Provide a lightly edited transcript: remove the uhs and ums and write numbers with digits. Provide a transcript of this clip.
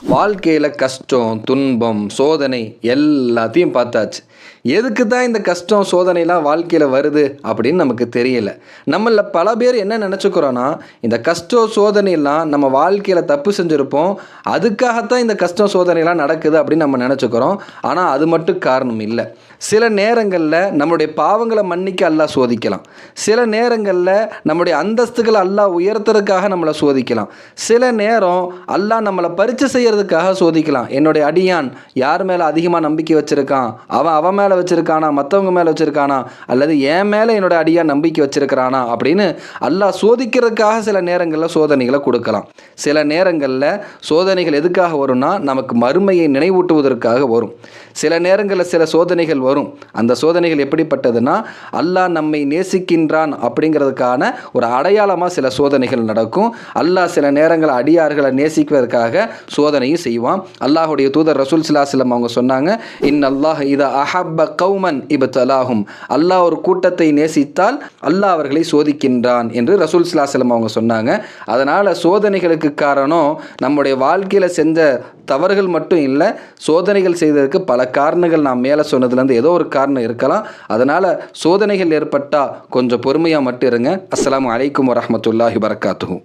வாழ்க்கையில் கஷ்டம், துன்பம், சோதனை எல்லாத்தையும் பார்த்தாச்சு. எதுக்கு தான் இந்த கஷ்டம் சோதனைலாம் வாழ்க்கையில் வருது அப்படின்னு நமக்கு தெரியல. நம்மள பல பேர் என்ன நினச்சிக்கிறோன்னா, இந்த கஷ்டம் சோதனைலாம் நம்ம வாழ்க்கையில் தப்பு செஞ்சுருப்போம், அதுக்காகத்தான் இந்த கஷ்டம் சோதனைலாம் நடக்குது அப்படின்னு நம்ம நினச்சிக்கிறோம். ஆனால் அது மட்டும் காரணம் இல்லை. சில நேரங்களில் நம்முடைய பாவங்களை மன்னிக்க அல்லாஹ் சோதிக்கலாம். சில நேரங்களில் நம்முடைய அந்தஸ்துகளை அல்லாஹ் உயர்த்துறதுக்காக நம்மளை சோதிக்கலாம். சில நேரம் அல்லாஹ் நம்மளை பரீட்சை செய்யறதுக்காக சோதிக்கலாம். என்னுடைய அடியான் யார் மேலே அதிகமாக நம்பிக்கை வச்சுருக்கான், அவன் மேலே வச்சுருக்கானா, மற்றவங்க மேலே வச்சுருக்கானா, அல்லது என் மேலே என்னோட அடியான் நம்பிக்கை வச்சுருக்கிறானா அப்படின்னு அல்லாஹ் சோதிக்கிறதுக்காக சில நேரங்களில் சோதனைகளை கொடுக்கலாம். சில நேரங்களில் சோதனைகள் எதுக்காக வரும்னா, நமக்கு மறுமையை நினைவூட்டுவதற்காக வரும். சில நேரங்களில் சில சோதனைகள் வரும். அந்த சோதனைகள் எப்படிப்பட்டதுன்னா, அல்லாஹ் நம்மை நேசிக்கின்றான் அப்படிங்கிறதுக்கான ஒரு அடையாளமாக சில சோதனைகள் நடக்கும். அல்லாஹ் சில நேரங்கள் அடியார்களை நேசிக்கிறதுக்காக சோதனையும் செய்வான். அல்லாஹுடைய தூதர் ரசூல் ஸல்லல்லாஹு அலைஹி வஸல்லம் அவங்க சொன்னாங்க, இன்னல்லாஹ் இதா அஹப்ப கௌமன் இப்தலாஹும், அல்லாஹ் ஒரு கூட்டத்தை நேசித்தால் அல்லாஹ் அவர்களை சோதிக்கின்றான் என்று ரசூல் ஸல்லல்லாஹு அலைஹி வஸல்லம் அவங்க சொன்னாங்க. அதனால் சோதனைகளுக்கு காரணம் நம்முடைய வாழ்க்கையில் செஞ்ச தவறுகள் மட்டும் இல்லை, சோதனைகள் செய்ததற்கு பல காரணங்கள் நாம் மேலே சொன்னதுலேருந்து ஏதோ ஒரு காரணம் இருக்கலாம். அதனால் சோதனைகள் ஏற்பட்டால் கொஞ்சம் பொறுமையாக மட்டும் இருங்க. அஸ்ஸலாமு அலைக்கும் வரஹ்மத்துல்லாஹி வபரகாத்துஹு.